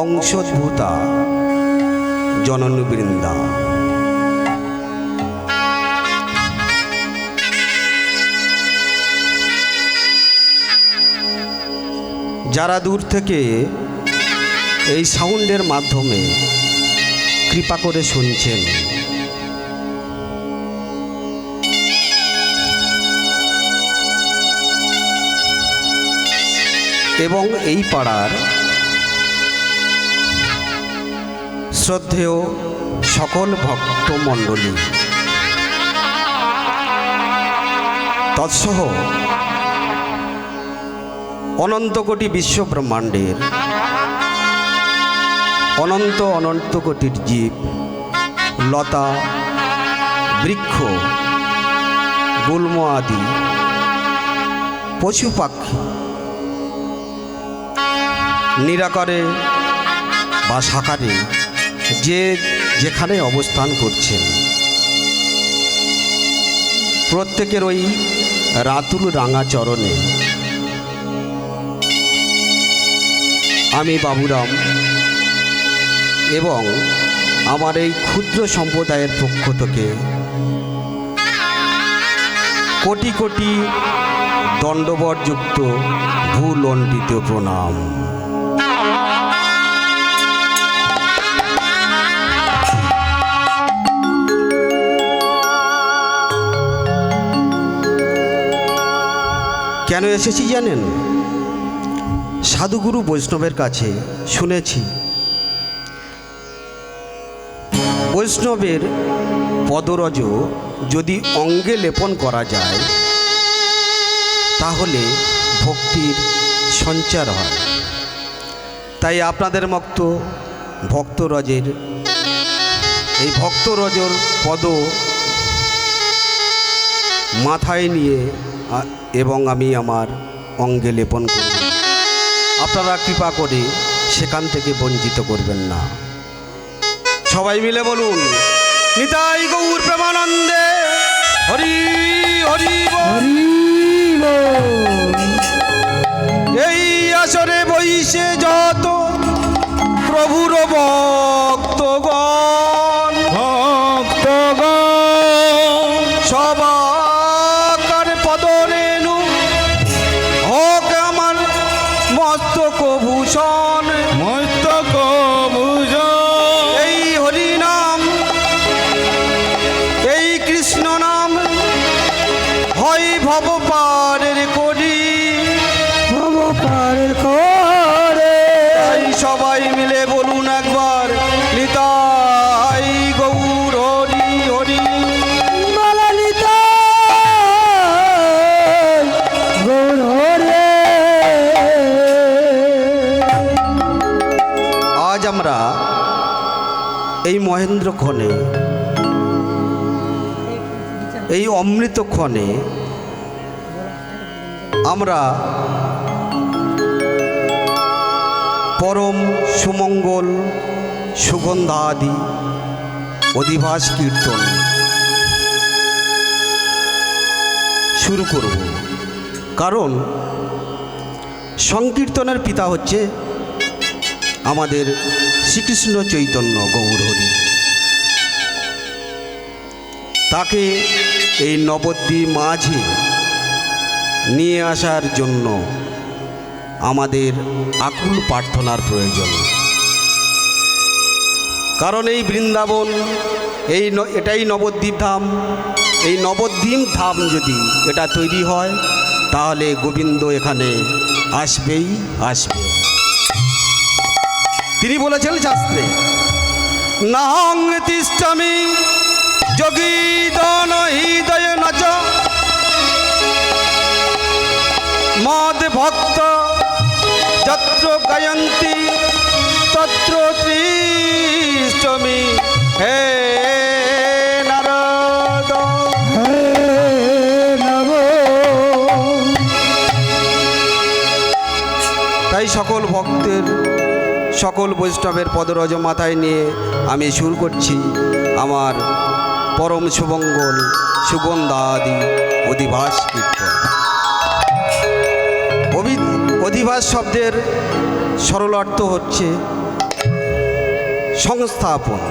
অংশোদ্ভূতা জননী বৃন্দা। যারা দূর থেকে এই সাউন্ডের মাধ্যমে কৃপা করে শুনছেন, এবং এই পাড়ার শ্রদ্ধেয় সকল ভক্তমণ্ডলী তৎসহ অনন্ত কোটি বিশ্ব ব্রহ্মাণ্ডের অনন্ত কোটির জীব, লতা, বৃক্ষ, গুল্ম আদি পশু পাখি নিরাকারে বা সাকারে যে যেখানে অবস্থান করছেন, প্রত্যেকের ওই রাতুল রাঙা চরণে আমি বাবুরাম এবং আমার এই ক্ষুদ্র সম্প্রদায়ের পক্ষ থেকে কোটি কোটি দণ্ডবরযুক্ত ভূলণ্ডিত প্রণাম। কেন এসেছি জানেন? সাধুগুরু বৈষ্ণবের কাছে শুনেছি বৈষ্ণবের পদরজ যদি অঙ্গে লেপন করা যায় তাহলে ভক্তির সঞ্চার হয়। তাই আপনাদের মতো ভক্তরজের এই ভক্তরজর পদ মাথায় নিয়ে এবং আমি আমার অঙ্গে লেপন করি। আপনারা কৃপা করে সেখান থেকে বঞ্চিত করবেন না। সবাই মিলে বলুন, নিতাই গৌর প্রেমানন্দে হরি হরি হরি। এই আসরে বইসে যত প্রভুর ভক্তগণ সবার পদরেণু হোক আমার মস্তক ভূষণ। এই হরি নাম, এই কৃষ্ণ নাম হয় ভব পারের করি, তাই সবাই মিলে বলুন একবার, নিতাই গৌর হরি হরি। আজ আমরা এই মহেন্দ্রক্ষণে, এই অমৃতক্ষণে আমরা পরম সুমঙ্গল সুগন্ধাদি অধিবাস কীর্তন শুরু করব। কারণ সংকীর্তনের পিতা হচ্ছে আমাদের শ্রীকৃষ্ণ চৈতন্য গৌর হরি। তাকে এই নবদ্বীপ মাঝে নিয়ে আসার জন্য আমাদের আকুল প্রার্থনার প্রয়োজন। কারণ এই বৃন্দাবন, এটাই নবদ্বীপ ধাম। এই নবদ্বীপ ধাম যদি এটা তৈরি হয় তাহলে গোবিন্দ এখানে আসবেই আসবে। তিনি বলেছেন শাস্ত্রে, নাহং তিষ্ঠামি যোগীদন হৃদয় নাচ মদ ভক্ত যত্র গায়ন্তি তত্র তিষ্ঠামি। হে নারদ হে নব। তাই সকল ভক্তের, সকল বৈষ্ণবের পদরজ মাথায় নিয়ে আমি শুরু করছি আমার পরম শুভঙ্গল সুগন্ধাদি অধিবাস কীর্তন। অধিবাস শব্দের সরল অর্থ হচ্ছে সংস্থাপন,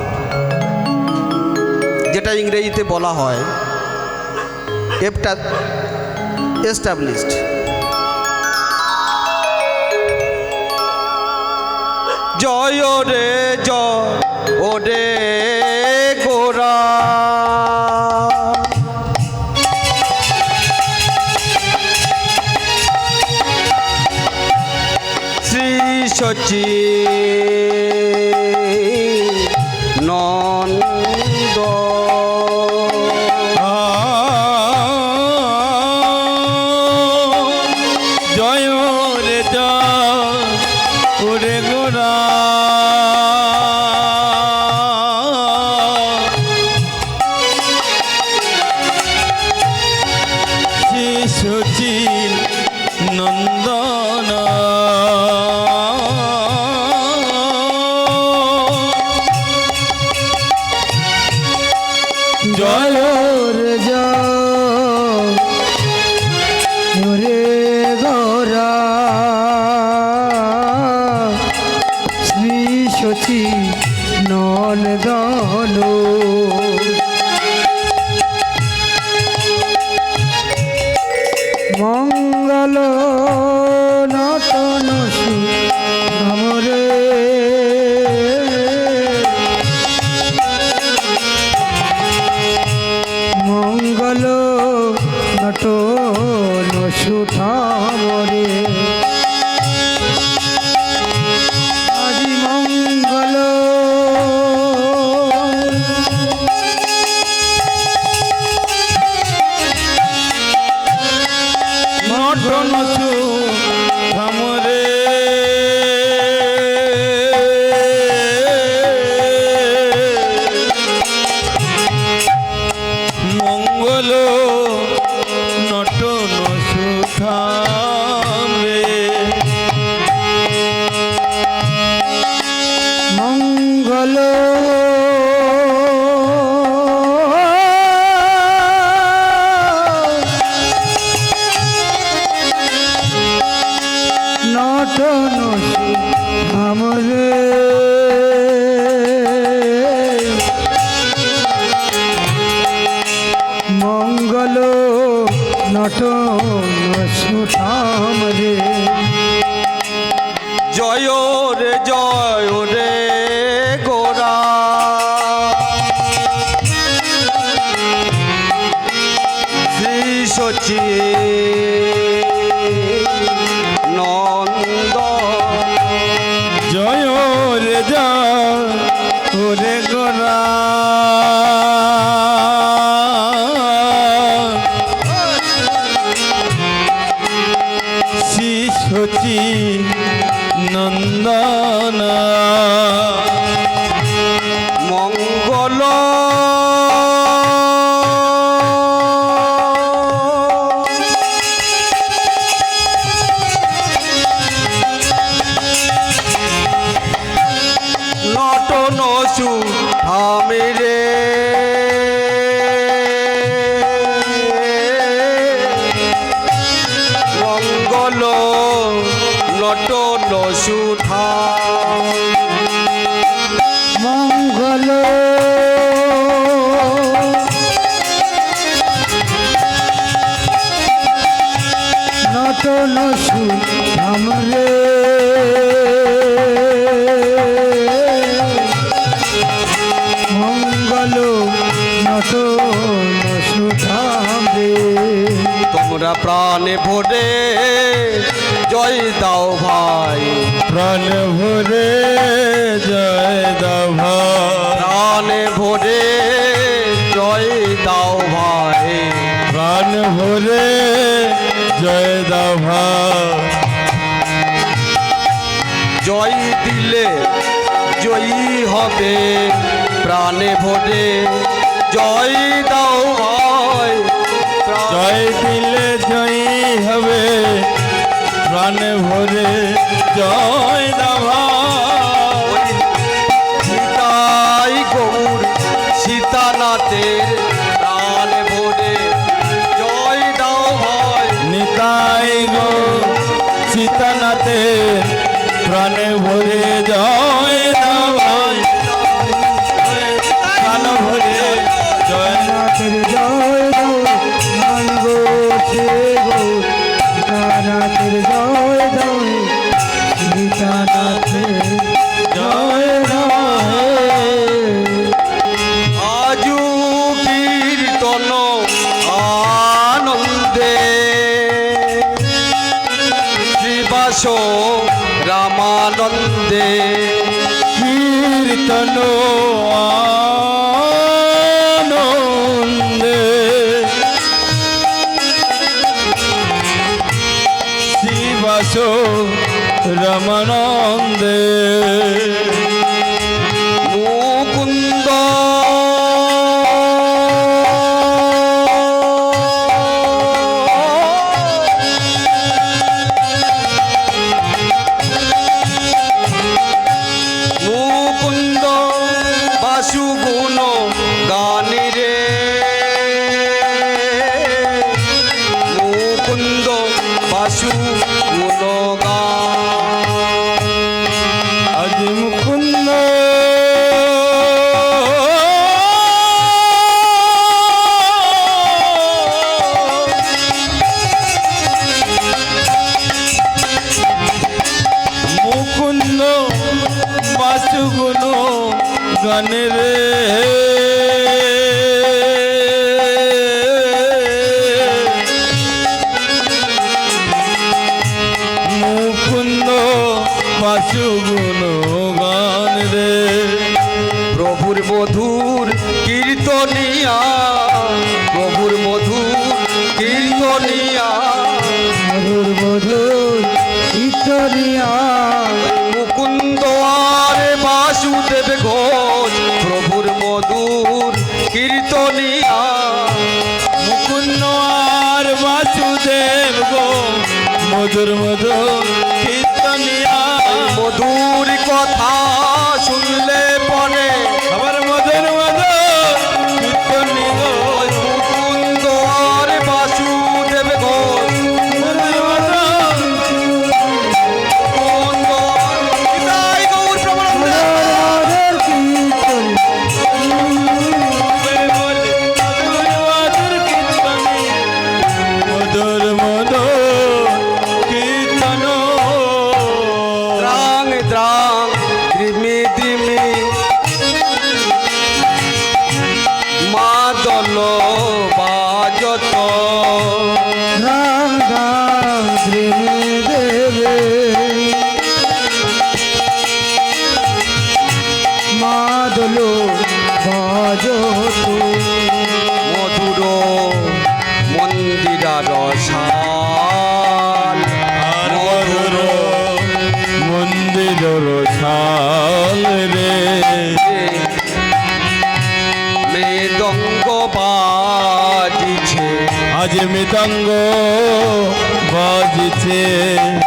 যেটা ইংরেজিতে বলা হয় এস্টাবলিশড। জয় রে জয় ওরে গোরা, শ্রী সচি নন্দ। জয় রে জয় ওরে গোরা, শ্রী সচিন নন্দন। জয় রে জয় রে গোরা, শ্রী সচি নন্দন। মঙ্গল নটন আমরে, মঙ্গল নটন সুঠামরে, আজি মঙ্গল নটন সুঠামরে, মঙ্গল নটন সুঠামরে, মঙ্গল নটন আমরে, মঙ্গল নটন সুঠামরে। জয় রে জয় রে গোরা, শ্রী সচি নন্দ। জয় রে জয় ওরে গোরা, শ্রী সচি নন্দন। মঙ্গল নটন সুঠামরে, মঙ্গল নটন সুঠাম, মঙ্গল নটন সুঠামরে, মঙ্গল নটন সুঠামরে। তোমরা প্রাণে ভরে জয় দাও ভাই, প্রাণ ভরে জয় দাও ভাই, প্রাণে ভরে জয় দাও ভাই, প্রাণ ভরে জয় দাও ভাই, জয় দিলে জয়ী হবে, প্রাণে ভরে জয় দাও ভাই, জয় দিলে জয়ী হবে, প্রাণ ভরে জয় দাও ভাই। সীতাই গৌর সীতানাথের প্রাণ ভরে জয় দাও ভাই, নিতাই গো সীতানাথে প্রাণে ভরে জয় দাও ভাই প্রাণ ভরে জয় নাথের জয় গো মান গো সে গো সীতানাথের জয় দাও সীতানাথের জয় রায় আজু কীর্তন আনন্দে শ্রীবাস রামানন্দে কীর্তন আনন্দে শিবাস রমানন্দে মুকুন্দ মুকুন্দ বাসু গুণ গানে রে মুকুন্দ বাসু গুণ গান আজ মুকুন্দ মুকুন্দ বাসুগুণ গানে রে মুকুন্দ বাসুগুণ গান রে প্রভুর মধুর কীর্তনিয়া প্রভুর মধুর কীর্তনিয়া মধুর মধুর ইতরিয়া মুকুন্দ আর বাসুদেব ঘোষ প্রভুর মধুর কীর্তনিয়া মুকুন্দ আর বাসুদেব গো মধুর মধুর কীর্তনিয়া মধুর কথা শুনলে পরে আবার মধুর মধুর কীর্তনি গো মুকুন্দ আর বাসুদেব ঘোষ মধুর মধুর মুকুন্দ নিতাই গৌর প্রমানন্দে। রাধার কীর্তন বলে মধুর মধুর কীর্তনি মধুর মধুর কীর্তন দ্রাং দ্রাং দ্রিমি দ্রিমি মাদল বাজত রাম রাম শ্রীমে দেবে মাদলো বাজত মধুর মন্দিরার শাল আর মধুর মন্দির ছাল রে মৃদঙ্গ বাজিছে আজ মৃদঙ্গ বাজিছে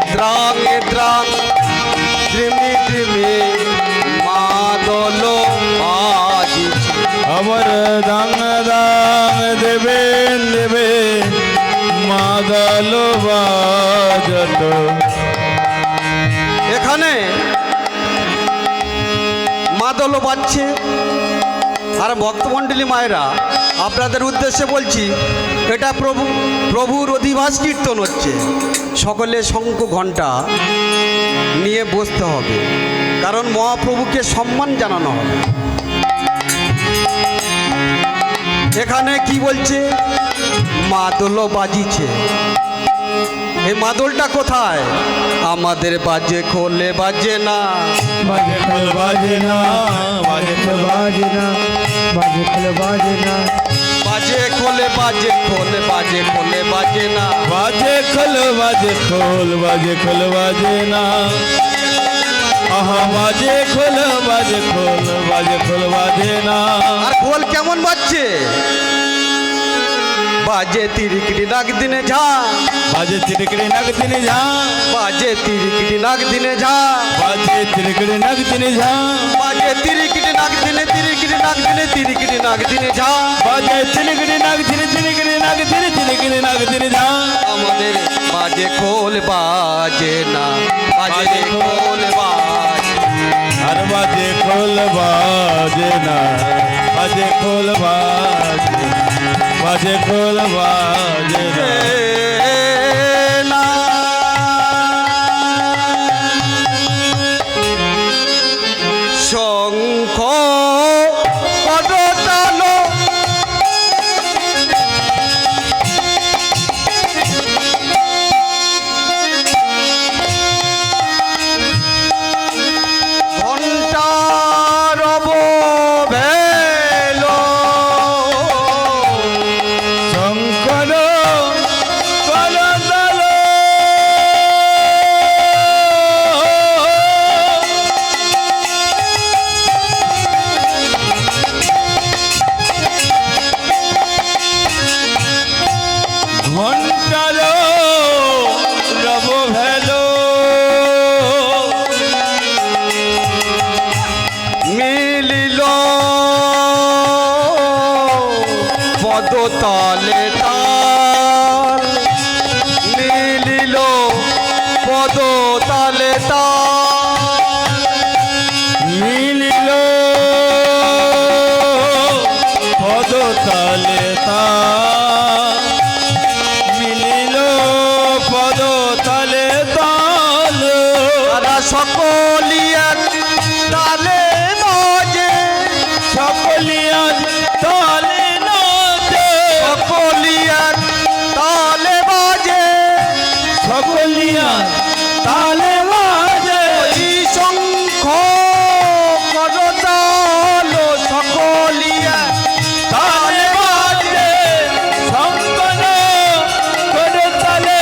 দ্রাং দ্রাং দ্রিমি দ্রিমি মাদল বাজিছে আবার দাং দাং দেবেন দেবে মাদল বাজত এখানে মাদল বাজছে আর ভক্তমণ্ডলী মায়েরা আপনাদের উদ্দেশ্যে বলছি এটা প্রভুর অধিবাস কীর্তন হচ্ছে সকলে শঙ্খ ঘণ্টা নিয়ে বসতে হবে কারণ মহাপ্রভুকে সম্মান জানানো হবে এখানে কি বলছে মাদল বাজিছে এই মাদলটা কোথায় আমাদের বাজে খোলে বাজে না বাজে খোল বাজে না বাজে খোল বাজে না বাজে খোল বাজে না বাজে খোলে বাজে খোলে বাজে খোলে বাজে না বাজে খোল বাজে খোল বাজে খোল বাজে না আহা বাজে খোল বাজে খোল বাজে খোল বাজে না আর খোল কেমন বাজছে বাজে তিরিকিটি নাক দিনে ঝা বাজে তিরকড়ে নাগ দিনে ঝা বাজে তিরিকিটি নাক দিনে ঝা বাজে তিরকড়ে নাগ দিনে ঝা বাজে তিরিকিটি নাক দিনে তিরিকিটি নাগ দিনে তিরিকিরি নাগ দিনে ঝা বাজে তিলিগিরি নাগ ধিরি তিলিগিরি নাগ ধিরি তিলিগিরি নাগ ধিরি ঝা আমাদের বাজে খোল বাজে না বাজে খোল বাজে আর বাজে খোল বাজে না বাজে খোল বাজে বাজে খোল বাজে না না শঙ্খ করতালো ঘণ্টা রব ভেলো শঙ্কর করতাল ঘণ্টার রব ভেলো মিলিল পদতলে তাল মিলিল পদতলে তাল মিলিল পদতলে তা মিলিল পদতলে তাল তারা সকলি এক তালে বাজে সকলি আজ তালে নাচে সকলি এক তালে বাজে সকলি আজ তালে বাজে ওই শঙ্খ করতাল সকলি এক তালে বাজে শঙ্কর করে তালে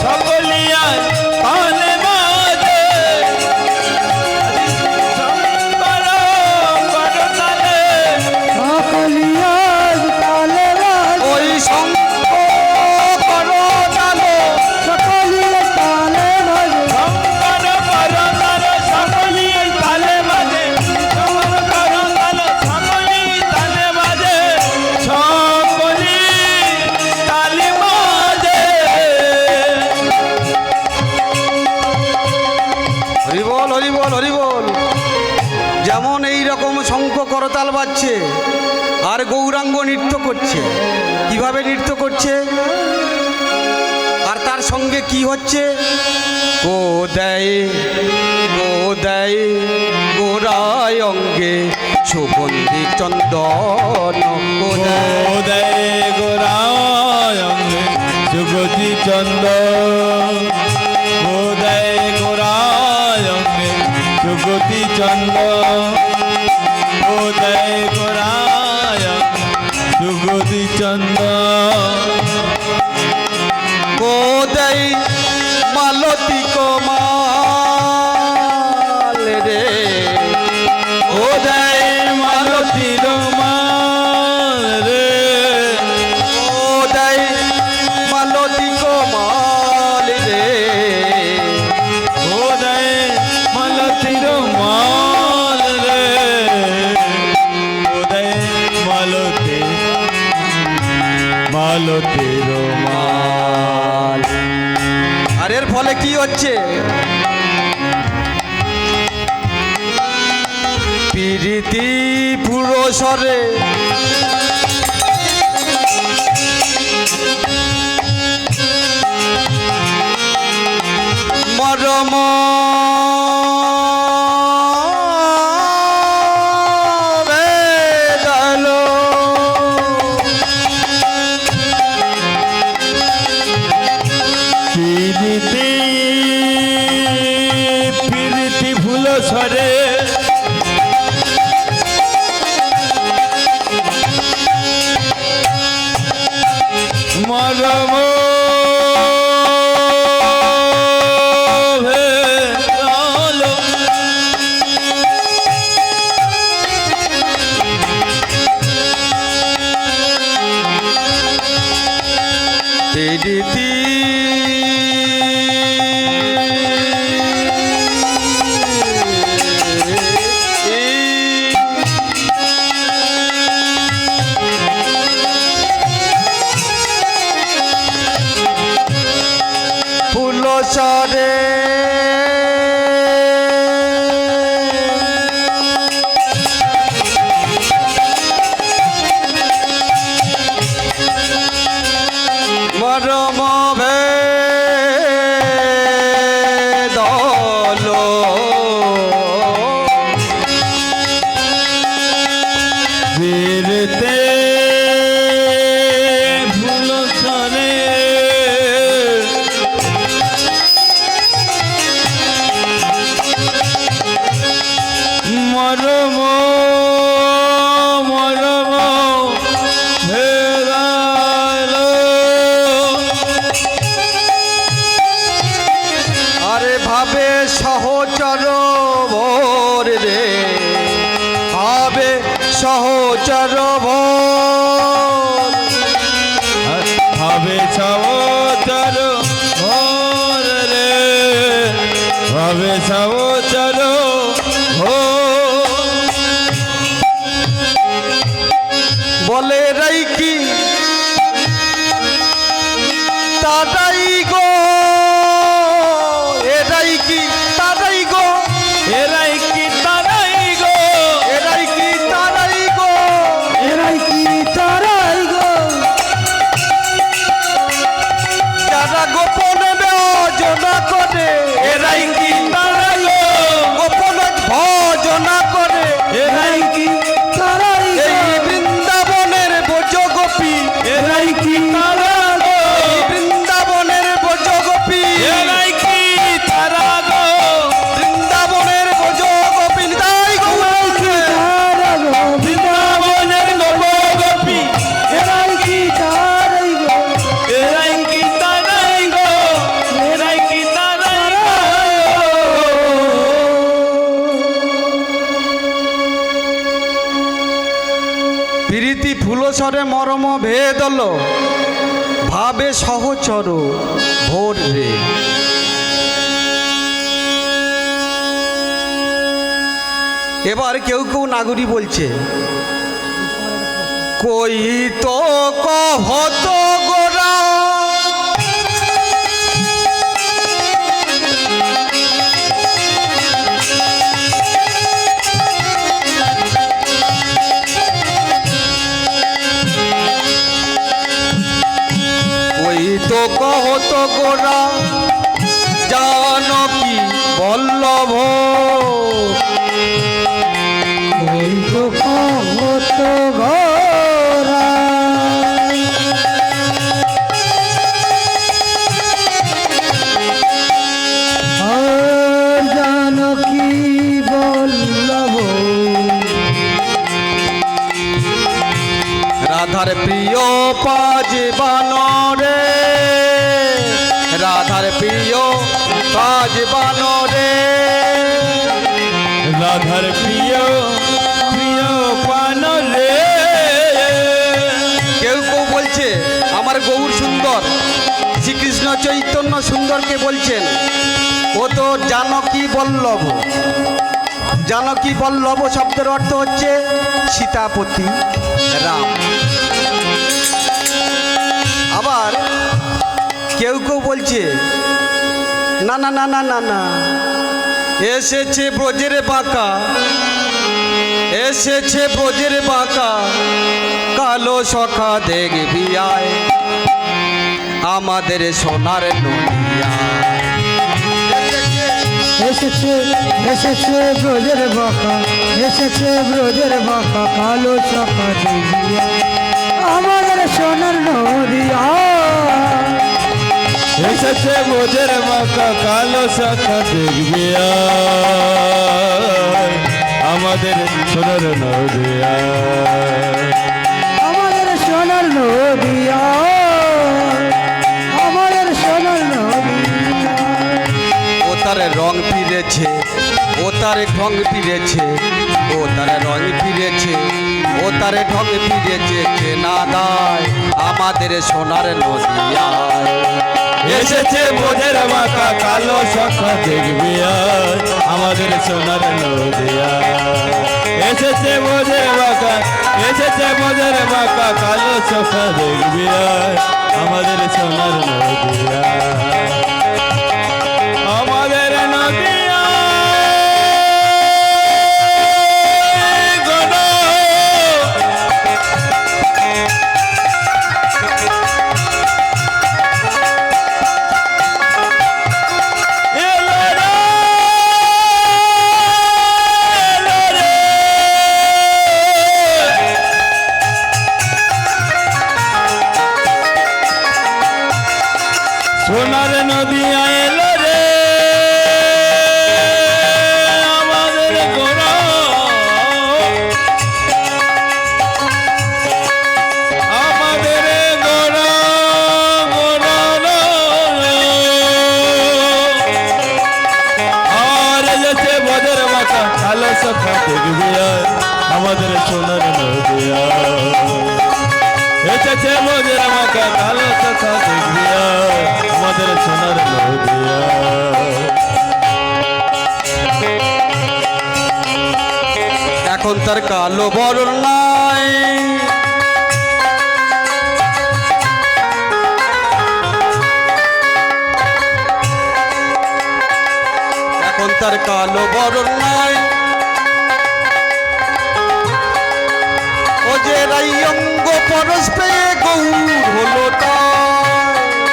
সকলি আজ তালে বাজে শঙ্কর করে তালে সকলিয়াজ তালে বাজে ওই শঙ্খ করতাল সকলিয়ে তালে বাজে শঙ্কর করে তালে সকলি তালে বাজে শঙ্কর করে তালে সকলি তালে বাজে সকলি তালে বাজে হরিবল হরিবল হরিবল যেমন এই রকম শঙ্খ করতাল বাজছে আর গৌরাঙ্গ নৃত্য করছে কিভাবে নৃত্য করছে আর তার সঙ্গে কি হচ্ছে কোদায় কোদায় গোরায় অঙ্গে সুগন্ধি চন্দন কোদায় উদয় গোরায় সুগতি চন্দ উদয় গোরায় সুগতি চন্দ উদয় গোরায় সুগতি চন্দ কোদায় মালতী কমাল রে উদয় মালতী রোমাল রে কোদায় মালতী কমাল রে উদয় মালতী রোমাল রে উদয় মালতী মালতী রোমাল আর এর ফলে কি হচ্ছে প্রীতি পুরসরে মরম বেদালো প্রীতি প্রীতি ফুল সরে মরম ভেদালো প্রীতি মরম মরম ভেদালো। আরে ভাবে সহচর ভোর রে, ভাবে সহচর ভোর। ভাবে সহচর ভোর রে, ভাবে সহচর ভোর। বলে রাই কি তারাই গো, এরাই কি তারাই গো, এরাই কি তারাই গো, এরাই কি তারাই গো, এরাই কি তারাই গো, যারা গোপনে ভজনা করে, এরাই কি তারাই গো, গোপনে ভজনা করে, এরাই কি তারাই গো, এই বৃন্দাবনের ব্রজ গোপী, এরাই কি তারা গো, এই বৃন্দাবনের ব্রজ গোপী, এরাই কি তারা গো, বৃন্দাবনের ব্রজ গোপী তাই গো। এরাই কি তারা গো, বৃন্দাবনের গোপী, এরাই কি তারাই গো, এরাই কি তারাই গো, এরাই কি তারাই গো। প্রীতি ফুলসরে মরম ভেদল, ভাবে সহচর ভোর রে। এবার কেউ কেউ নাগরী বলছে, কই তো কহত গোরা, কই তো কহত গোরা জানকী বল্লভ, ওই তো কত ঘোরা, আর জানকী বল্লভ, রাধার প্রিয় পাজ বানরে, রাধার প্রিয় পাজ বানরে। রাধার প্রিয় প্রিয় পান রে। কেউ কেউ বলছে আমার গৌর সুন্দর, শ্রীকৃষ্ণ চৈতন্য সুন্দরকে বলছেন ও তো জানকী বল্লভ। জানকী বল্লভ শব্দের অর্থ হচ্ছে সীতাপতি রাম। আবার কেউ কেউ বলছে না না না না না না, এসেছে ব্রজের বাঁকা, এসেছে ব্রজের বাঁকা, কালো সখা দেখবি আয় আমাদের সোনার নদিয়া। এসেছে এসেছে ব্রজের বাঁকা, এসেছে ব্রজের বাঁকা, কালো চাকা দেখিয়া আমাদের সোনার নদিয়া। এসেছে বোঝের মাকা, কালো শাখা দেখবি আয়, আমাদের সোনার নদিয়া। আমাদের সোনার নদিয়া, আমাদের সোনার নদিয়া। ও তার রং ফিরেছে, ও তার ঢং ফিরেছে, ও তার রং ফিরেছে, ও তার ঢং ফিরেছে, চেনা দায় আমাদের সোনার নদিয়ায়। এসেছে বোঝের মাকা, কালো শাখা দেখবি আয়, আমাদের সোনার নদিয়া। এসেছে বোঝের মাকা, এসেছে বোঝের মাকা, কালো শাখা দেখবি আয়, আমাদের সোনার নদিয়া। আমাদের নদিয়া গো, এলো রে, এলো রে। সোনার নদিয়া কালো সখা দেখবি আয় আমাদের সোনার নদিয়া এসেছে মোদের মাকা কালো সখা দেখবি আয় আমাদের সোনার নদিয়া এখন তার কালো বরণ নাই, এখন তার কালো বরণ নাই। ও যে রাইয়ঙ্গ পরশ পেয়ে গৌর হলো তাই,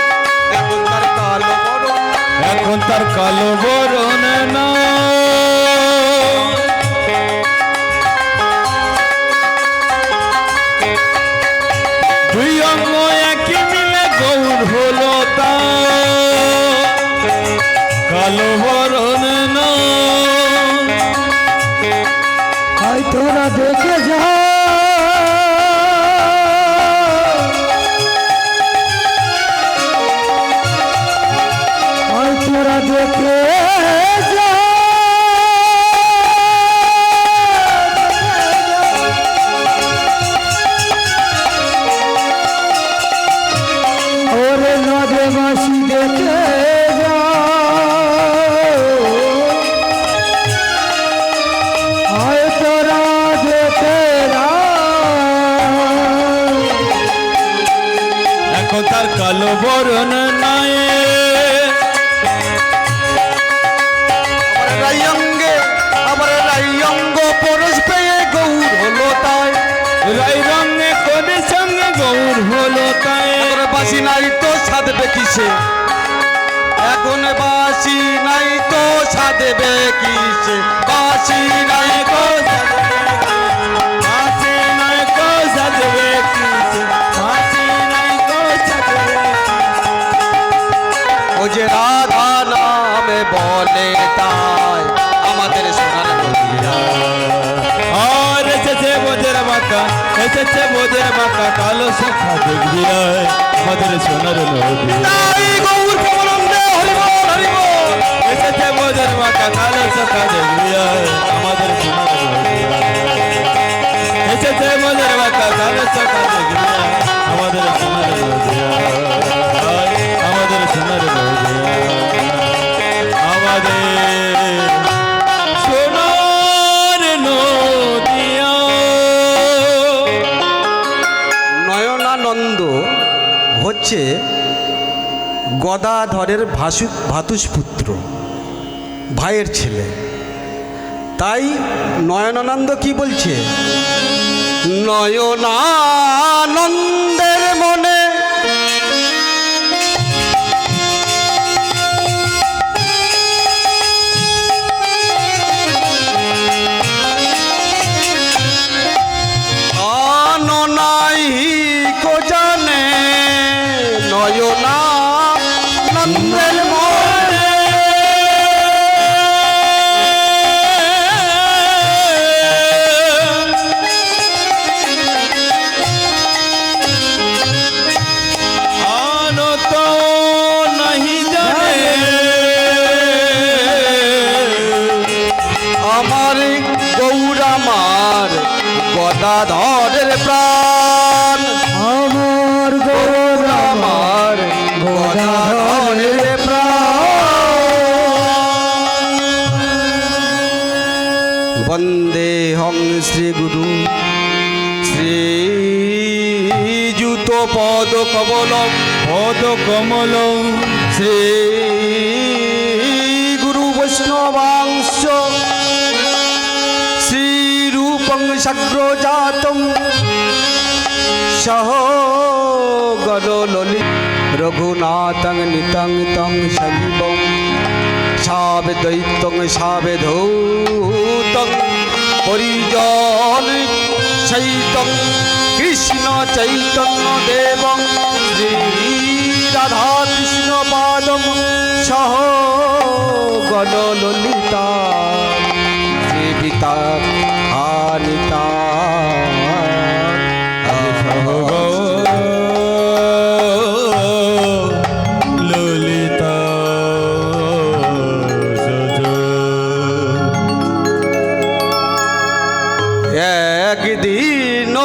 এখন তার কালো বরণ নাই। এখন তার কালো বরণ না দুই অঙ্গ একই মিলে গৌর হলো তা কালো বরণ না আয় তোরা দেখে যা, আয় তোরা দেখে যা, ওরে নদেবাসী দেখে যা, আয় তোরা দেখে যা। এখন তার কালো বরণ নাই আমার রাইয়ঙ্গে, আমার রাইয়ঙ্গ পরশ পেয়ে গৌর হলো তাই, রাই রঙে কোনে সঙ্গে গৌর হলো তাই এখন বাসি নাই তো সাধবে কিসে, এখন বাসি নাই তো সাধবে কিসে, বাসি নাই তো হাসি নাই কো সাজবে কিসে হাসি নাই কো সাজবে ও যে রাধা নামে বলে তাই আমাদের সোনার নদিয়া। আর এসেছে বোঝের মাকা এসেছে বোঝের মাকা কালো সখা দেখবি আয় আমাদের সোনার নদী তাই গৌর প্রেমানন্দে হরি বল হরি বল। এসেছে বোঝের মাকা কালো সখা দেখবি আয় আমাদের সোনার নদী এসেছে বোঝের মাকা কালো সখা দেখবি আয় আমাদের সোনার নদী আমাদের সোনার নদী আমাদের সোনার নদিয়া নয়নানন্দ হচ্ছে গদাধরের ভাতুষপুত্র, ভাইয়ের ছেলে। তাই নয়নানন্দ কি বলছে, নয়নানন্দের মনে নাই কো জানে, নয়নানন্দের মনে আনত নাহি জানে আমার গৌর আমার গদাধরের প্রাণ, আমার গৌর আমার গদাধরের প্রাণ। বন্দে হং শ্রী গুরু শ্রীযুত পদ কমলম, পদ কমল শ্রী গুরু বৈষ্ণবাংশ শ্রীরূপং সাগ্রজাতং সহ গণ ললিত রঘুনাথং নিতং তং সজীবং সাবেদৈত্যং সাবেধৌতং পরিজন সহিতং কৃষ্ণ চৈতন্য দেবং শ্রী রাধা কৃষ্ণ পাদম সহ গণ ললিতা জীবিতা আনিতা ললিতা একদিন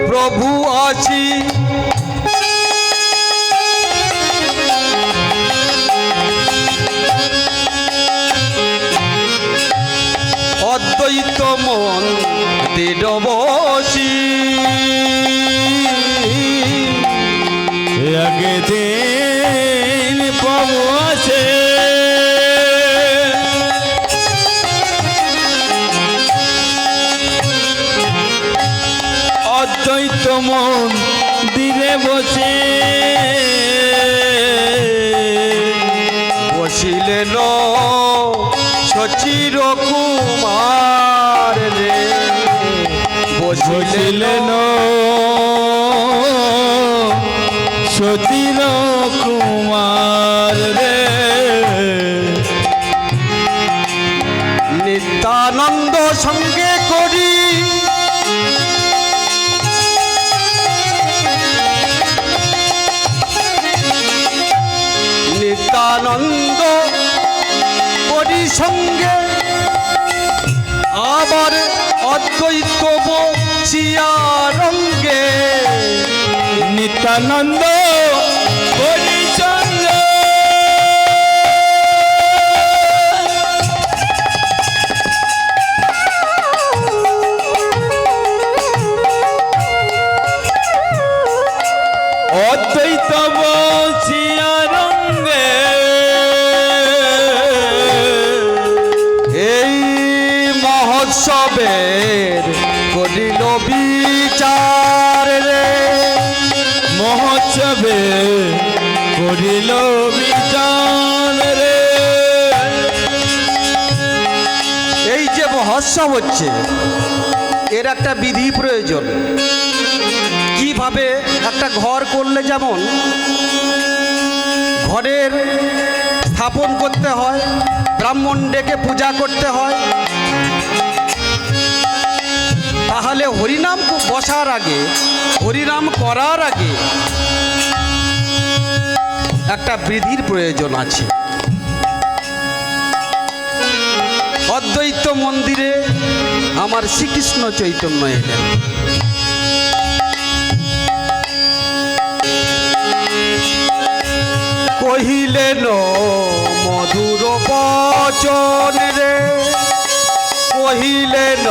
প্রভু আছি অদ্বৈত মন্দির বসি একদিন প্রভু আছে অদ্বৈত মন্দিরে বসে বসিলেন শচির কুমার রে বসিলেন সতীর কুমার রে নিত্যানন্দ সঙ্গে করি নিত্যানন্দ করি সঙ্গে আবার অদ্বৈত বসিয়ারঙ্গে নিত্যানন্দ হরিচন্দ্র অদ্বৈত বসিয়ারঙ্গে এই মহোৎসবের করিল বিচার রে মহোৎসবে করিল বিচার রে এই যে মহোৎসব হচ্ছে এর একটা বিধি প্রয়োজন কিভাবে একটা ঘর করলে যেমন ঘরের স্থাপন করতে হয় ব্রাহ্মণ ডেকে পূজা করতে হয় তাহলে হরিনাম বসার আগে হরিনাম করার আগে একটা বিধির প্রয়োজন আছে অদ্বৈত মন্দিরে আমার শ্রীকৃষ্ণ চৈতন্য এলেন কহিলেন মধুর বচন রে কহিলেন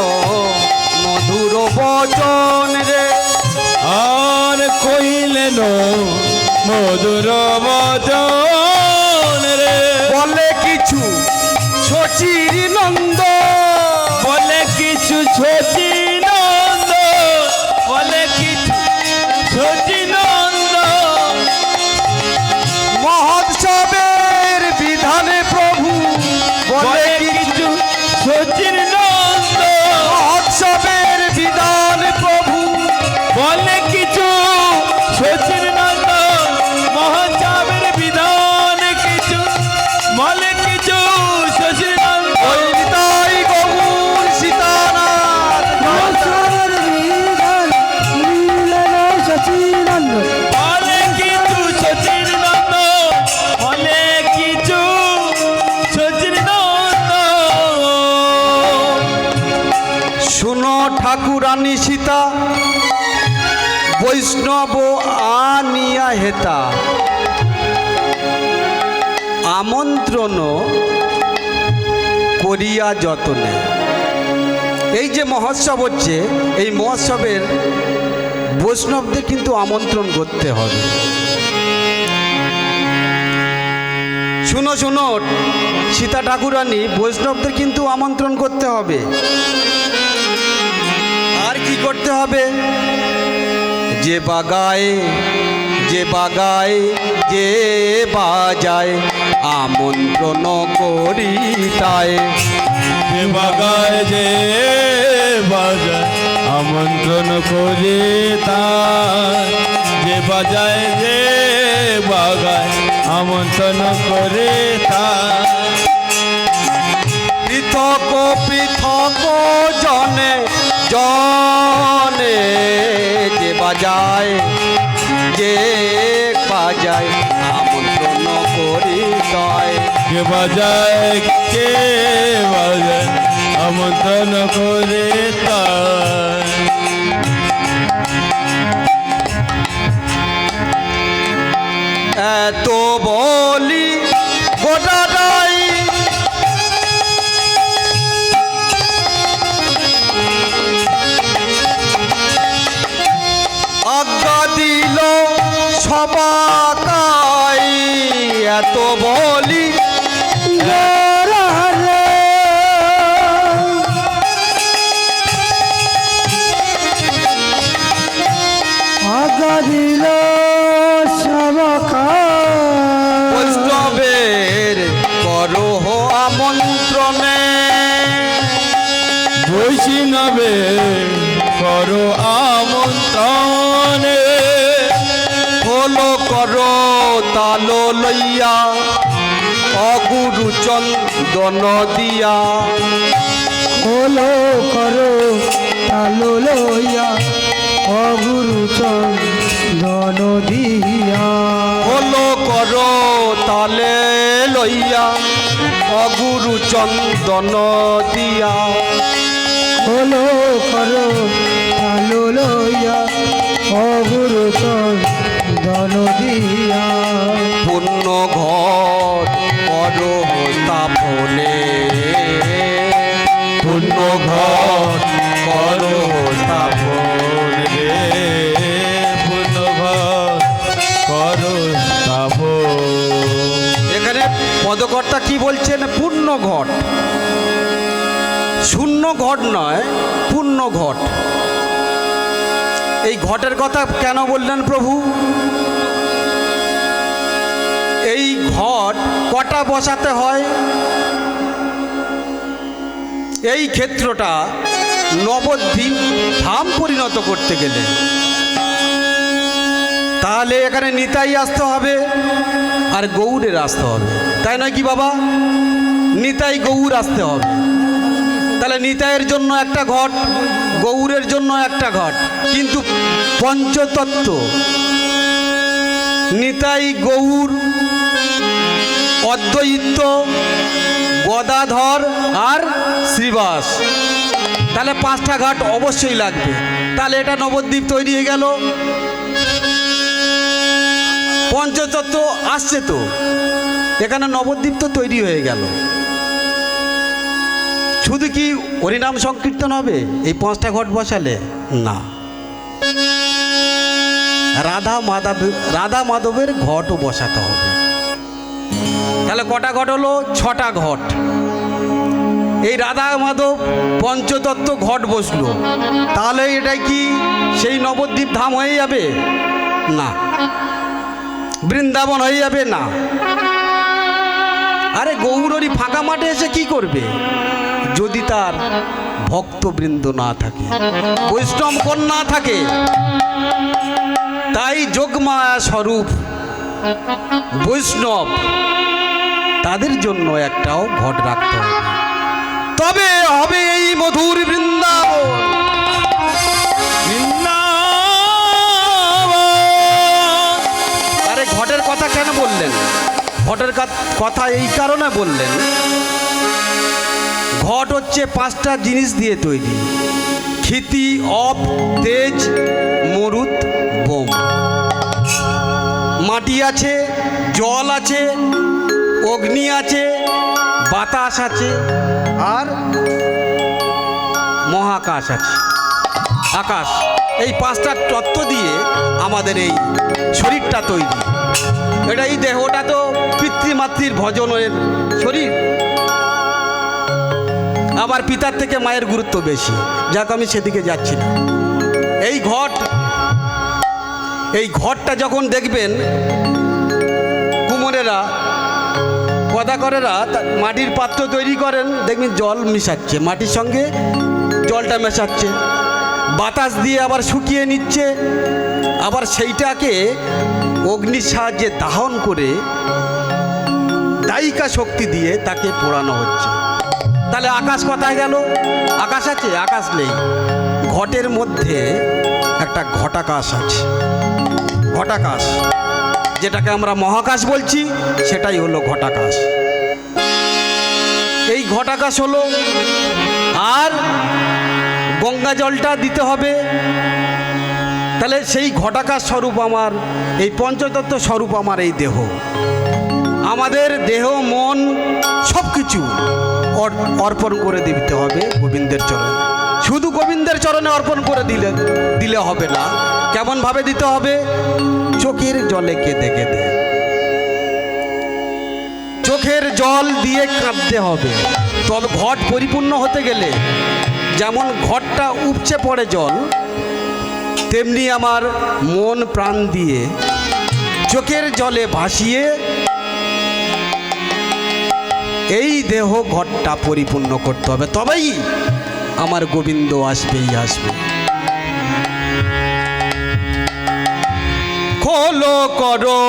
মধুর বচন রে আর কহিলেন মধুর বচন রে বলে কিছু শচীর নন্দ বলে কিছু সচিনন্দ বলে কিছু সচিনন্দ মহোৎসবের বিধানে প্রভু বলে বলে কিছু সচিনন্দ মহোৎসবের বিধান প্রভু বলে কিছু সচিনন্দ মহাচাবের বিধান কিছু বলে কিছু সচিনন্দ ওই নিতাই গৌর সীতানাথ মহোৎসবের বিধান মিলন সচিনন্দ বলে কিছু সচিনন্দ বলে কিছু সচিনন্দ শুনো ঠাকুরানী সীতা বৈষ্ণব আনিয়া হেতা আমন্ত্রণ করিয়া যতনে এই যে মহোৎসব হচ্ছে এই মহোৎসবের বৈষ্ণবদের কিন্তু আমন্ত্রণ করতে হবে শুনো শুনো সীতা ঠাকুরানী বৈষ্ণবদের কিন্তু আমন্ত্রণ করতে হবে আর কি করতে হবে যে বাগায় যে বাগায় যে বাজায় আমন্ত্রণ করি তাই যে বাগায় যে বাজায় আমন্ত্রণ করে তার যে বাজায় যে বাগায় আমন্ত্রণ করে তার পৃথক পৃথক জনে জনে যে বাজায় যে বাজায় আমন্ত্রণ করি তাই কে বাজায় কে বাজায় আমন্ত্রণ করে তাই এত বলি গোটাটাই আজ্ঞা দিল সবাকাই, এত বলি গোরারে আজ্ঞা দিল সবাকার বৈষ্ণবের করহ আমন্ত্রণে, বৈষ্ণবে করো আমন্ত্রণে হলো করো তালো লইয়া অগুরু চন্দন দিয়া, হলো করো তালো লইয়া অগুরু চন্দন দিয়া হলো করো তালে লইয়া অগুরু চন্দন দিয়া, হলো করো তালো লইয়া অগুরু চন্দন দিয়া পূর্ণ ঘর করো স্থাপনে, পূর্ণ ঘর করো স্থাপন, রে পূর্ণ ঘর করো স্থাপন। এখানে পদকর্তা কি বলছেন? পূর্ণ ঘট, শূন্য ঘট নয়, পূর্ণ ঘট। এই ঘটের কথা কেন বললেন প্রভু? এই ঘট কটা বসাতে হয়? এই ক্ষেত্রটা নবদ্বীপ ধাম পরিণত করতে গেলে তাহলে এখানে নিতাই আসতে হবে আর গৌড়ের আসতে হবে, তাই নয় কি বাবা? নিতাই গৌড় আসতে হবে। তাহলে নিতাইয়ের জন্য একটা ঘট, গৌড়ের জন্য একটা ঘট, কিন্তু পঞ্চতত্ত্ব নিতাই, গৌড়, অদ্বৈত, গদাধর আর শ্রীবাস, তাহলে 5টা ঘাট অবশ্যই লাগবে। তাহলে এটা নবদ্বীপ তৈরি হয়ে গেল। পঞ্চতত্ত্ব আসছে তো, এখানে নবদ্বীপ তো তৈরি হয়ে গেল। শুধু কি হরিনাম সংকীর্তন হবে এই 5টা ঘট বসালে? না, রাধা মাধবের ঘটও বসাতে হবে। তাহলে কটা ঘট হলো? 6টা ঘট। এই রাধা মাধব পঞ্চতত্ত্ব ঘট বসলো, তাহলে এটাই কি সেই নবদ্বীপ ধাম হয়ে যাবে? না। বৃন্দাবন হয়ে যাবে? না। আরে গৌরী ফাঁকা মাঠে এসে কি করবে যদি তার ভক্তবৃন্দ না থাকে, বৈষ্ণব কন্যা থাকে? তাই যোগমায়া স্বরূপ বৈষ্ণব, তাদের জন্য একটাও ঘট রাখতে হবে, তবে হবে এই মধুর বৃন্দাবন। আরে ঘটের কথা কেন বললেন? ঘটের কথা এই কারণে বললেন, ঘট হচ্ছে 5টা জিনিস দিয়ে তৈরি: ক্ষিতি, অপ, তেজ, মরুত, বোম। মাটি আছে, জল আছে, অগ্নি আছে, বাতাস আছে, আর মহাকাশ আছে, আকাশ। এই 5টা তত্ত্ব দিয়ে আমাদের এই শরীরটা তৈরি। এটা এই দেহটা তো পিতৃমাতৃর ভজনের শরীর, আবার পিতার থেকে মায়ের গুরুত্ব বেশি। যাক, আমি সেদিকে যাচ্ছি না। এই ঘটটা যখন দেখবেন কুমোরেরা, কদাকরেরা মাটির পাত্র তৈরি করেন, দেখবেন জল মিশাচ্ছে, মাটির সঙ্গে জলটা মেশাচ্ছে, বাতাস দিয়ে আবার শুকিয়ে নিচ্ছে, আবার সেইটাকে অগ্নির সাহায্যে দাহন করে দায়িকা শক্তি দিয়ে তাকে পোড়ানো হচ্ছে। তাহলে আকাশ কোথায় গেল? আকাশ আছে? আকাশ নেই। ঘটের মধ্যে একটা ঘটাকাশ আছে। ঘটাকাশ, যেটাকে আমরা মহাকাশ বলছি, সেটাই হলো ঘটাকাশ। এই ঘটাকাশ হলো আর গঙ্গা জলটা দিতে হবে। তাহলে সেই ঘটাকার স্বরূপ আমার, এই পঞ্চতত্ত্ব স্বরূপ আমার এই দেহ। আমাদের দেহ মন সব কিছু অর্পণ করে দিতে হবে গোবিন্দের চরণে। শুধু গোবিন্দের চরণে অর্পণ করে দিলে হবে না। কেমনভাবে দিতে হবে? চোখের জলে কেঁদে কেঁদে, চোখের জল দিয়ে কাঁদতে হবে। তবে ঘট পরিপূর্ণ হতে গেলে যেমন ঘটটা উপচে পড়ে জল, তেমনি আমার মন প্রাণ দিয়ে চোখের জলে ভাসিয়ে এই দেহ ঘটটা পরিপূর্ণ করতে হবে। তবেই আমার গোবিন্দ আসবেই আসবে। খোলো করো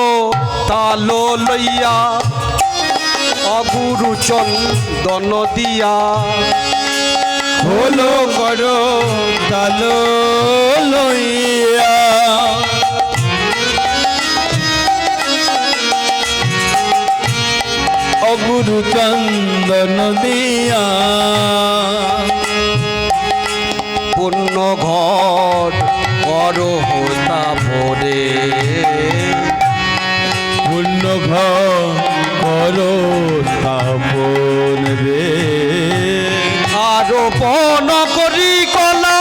তালো লইয়া, অগুরু চন্দন দিয়া। হলো করো তালো লইয়া, অগুরু চন্দন দিয়া। পূর্ণ ঘট করো হোতা ভরে, পূর্ণ ঘর করো স্থাপন রে। আরোপণ করি কলা,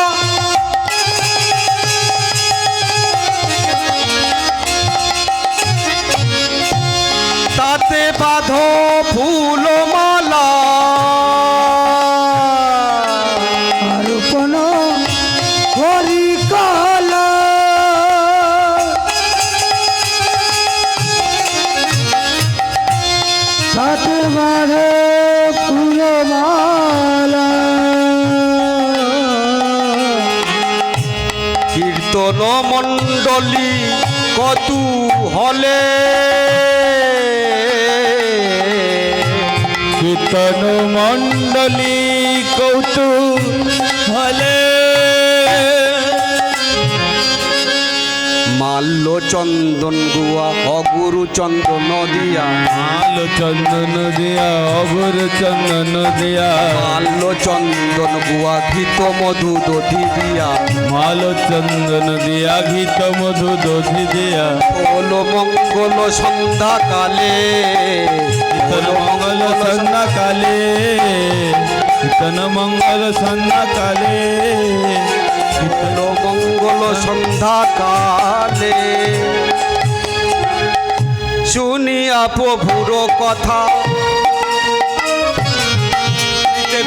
তাতে বাঁধো ফুল মালা। আরোপণ করি কলা, তাতে বাঁধে ফুলমালা। কীর্তন মণ্ডলী কতু হলে, কীর্তন মণ্ডলী কৌতূহলে। মাল্য চন্দন গুয়া অগুরু চন্দন দিয়া, মাল চন্দন দিয়া, অগুর চন্দন দিয়া। মাল্য চন্দন গুয়া ঘৃত মধু দধি দিয়া। মাল চন্দন দিয়া, ঘৃত মধু দধি দিয়া। ওলো মঙ্গল সন্ধ্যা কালে, কীর্তন মঙ্গল সন্ধ্যা কালে, কীর্তন মঙ্গল সন্ধ্যা কালে। ওলো মঙ্গল সন্ধ্যা কালে। শুনিয়া প্রভুর কথা,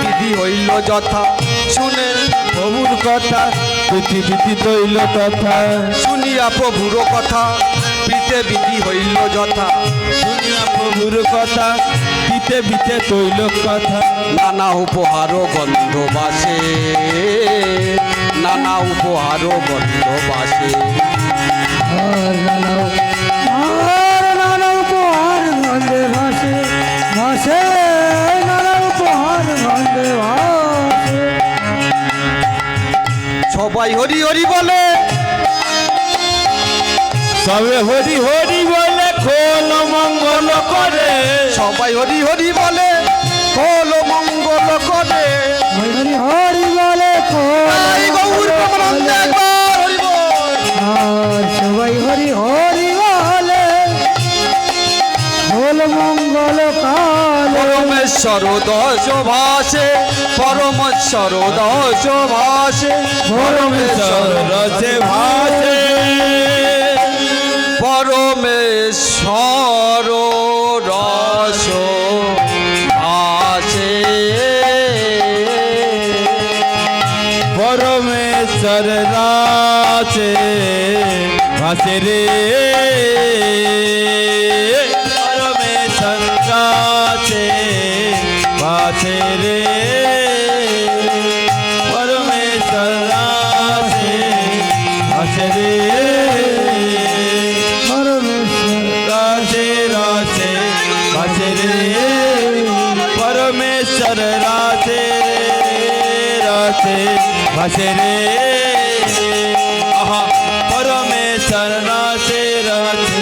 বিধি হইল যথা। শুনে প্রভুর কথা পৃথিবীতে তৈল তথা। শুনিয়া প্রভুর কথা, পিতে বিধি হইল যথা। শুনিয়া প্রভুর কথা পিতে বিতে তৈল কথা। নানা উপহার গন্ধ বাসে, নানা উপহার গন্ধ বাসে। আর নানা উপহার গন্ধে ভাসে, ভাসে নানা উপহার গন্ধে ভাসে। সবাই হরি হরি বলে, সবে হরি হরি বলে খোল মঙ্গল করে। সবাই হরি হরি বলে খোল মঙ্গল করে। হরি হরি বলে এই গৌর প্রেমানন্দে একবার হরি বল। আর সবাই হরি হরি বলে খোল মঙ্গল কালে। পরমেশ্বর দশ ভাসে, পরমেশ্বর দশ ভাসে। পরমেশ্বর রসে ভাসে, পরমেশ্বর রস ভাসে। পরমেশ্বর রাসে ভাসে রে। পরমেশ্বর রাসে ভাসে রে। পরমেশ্বর রাসে ভাসে রে। রাসে রাসে ভাসে রে। পরমেশ্বর রাসে রাসে ভাসে রে। আহা পরমেশ্বর রাসে রাসে।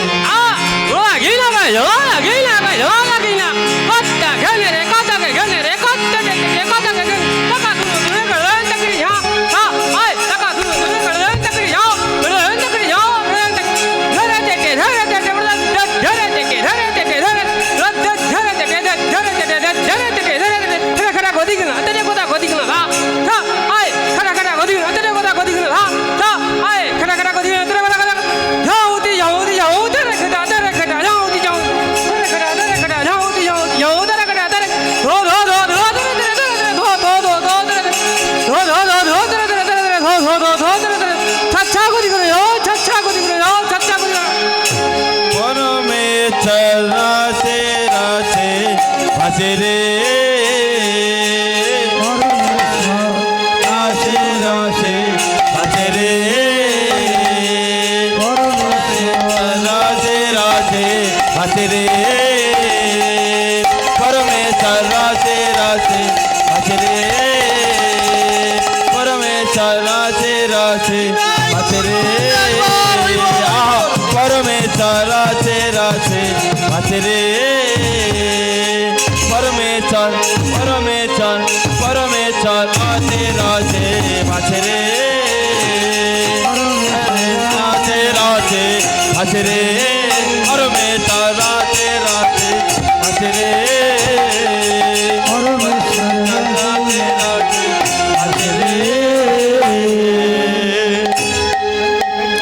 রাসে আছে রে পরমেশ্বর রাসে রাসে আছে রে পরমেশ্বর রাসে রাসে আছে রে পরমেশ্বর রাসে রাসে আছে রে পরমেশ্বর পরমেশ্বর পরমেশ্বর রাসে রাসে আছে রে রাসে রাসে আছে রে পরমেশ্বর রাসে রাসে আছে রে